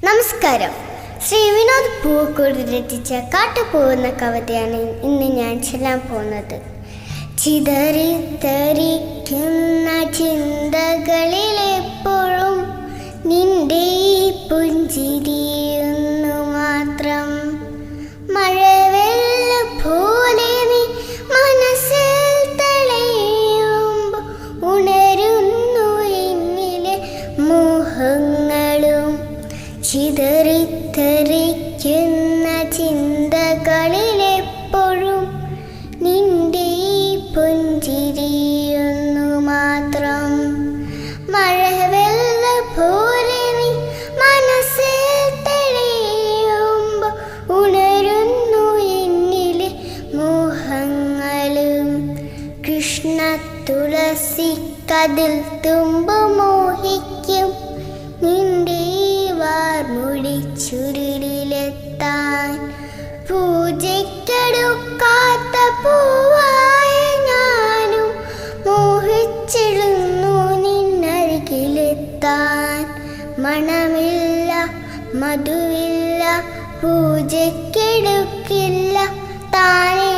നമസ്കാരം. ശ്രീ വിനോദ് പൂവക്കോട് രചിച്ച കാട്ടുപോകുന്ന കവിതയാണ് ഇന്ന് ഞാൻ ചൊല്ലാൻ പോകുന്നത്. ചിതറിത്തെറിക്കുന്ന ചിന്തകളിലെപ്പോഴും നിന്റെ പുഞ്ചിരിയൊന്നു മാത്രം. മഴവെള്ള പോലെ നീ മനസ്സിൽ തെളിയുമ്പോൾ ഉണരുന്നു എന്നിലെ മോഹങ്ങളും. ചിതറിത്തെറിക്കുന്ന ചിന്തകളിലെപ്പോഴും നിന്റെ പുഞ്ചിരിയൊന്നു മാത്രം. മഴവെള്ള പോലെ നീ മനസ്സിൽ തെളിയുമ്പോൾ ഉണരുന്നു എന്നിലെ മോഹങ്ങളും. കൃഷ്ണ തുളസി കതിൽ തുമ്പ് മോഹിക്കും നിന്റെ വാർമുടി ചുരുളിലെത്താൻ. പൂജയ്ക്കെടുക്കാത്ത പൂവായ ഞാനും മോഹിച്ചിടുന്നു നിന്നരികിലെത്താൻ. മണമില്ല മധുവില്ല പൂജയ്ക്കെടുക്കില്ല, താനേ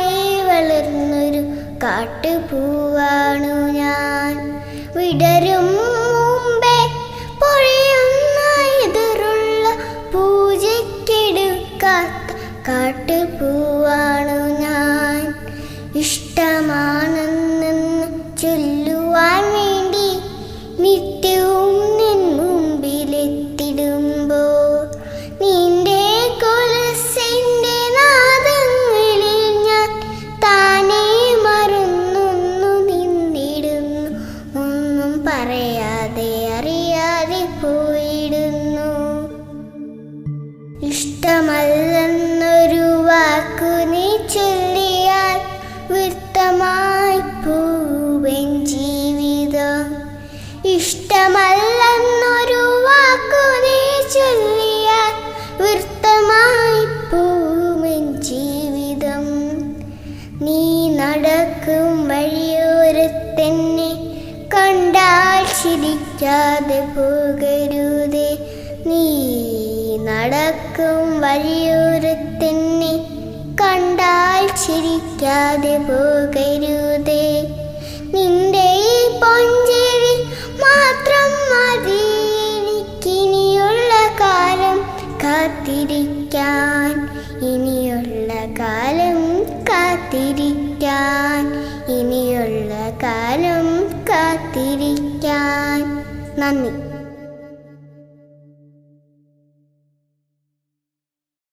വളർന്നൊരു കാട്ടുപൂവാണു ഞാൻ. വിടരും മുമ്പേ പൊഴിയുന്ന എതിരുള്ള പൂജയ്ക്കെടുക്കാത്ത കാട്ടുപൂവാണു ഞാൻ. ഇഷ്ടമാണെന്ന് ചൊല്ലുവാൻ വേണ്ടി നിത്യവും നിൻ മുമ്പിലെത്തിടുമ്പോൾ നിന്റെ കൊലുസിന്റെ നാദങ്ങളിൽ ഞാൻ താനേ മറന്നൊന്നു നിന്നിടുന്നു. ഒന്നും പറയാതെ അറിയാതെ പോയിടുന്നു. ഇഷ്ടമല്ലെന്നൊരു വാക്കു നീ ചൊല്ലിയാൽ വ്യർത്ഥമായി പോവൻ ജീവിതം. ഇഷ്ടമല്ലെന്നൊരു വാക്കു നീ ചൊല്ലിയാൽ വ്യർത്ഥമായി പോവൻ ജീവിതം. നീ നടക്കും വഴിയോരത്തെന്നെ കണ്ടാൽ ചിരിക്കാതെ പോകരുതേ. നീ നടക്കും വഴിയോരത്തെന്നെ കണ്ടാൽ ചിരിക്കാതെ പോകരുതേ. നിന്റെ ഈ പൊഞ്ചിരി മാത്രം മതി എനിക്കിനിയുള്ള കാലം കാത്തിരിക്കാൻ. ഇനിയുള്ള കാലം കാത്തിരിക്കാൻ. ഇനിയുള്ള കാലം കാത്തിരിക്കാൻ. നന്ദി.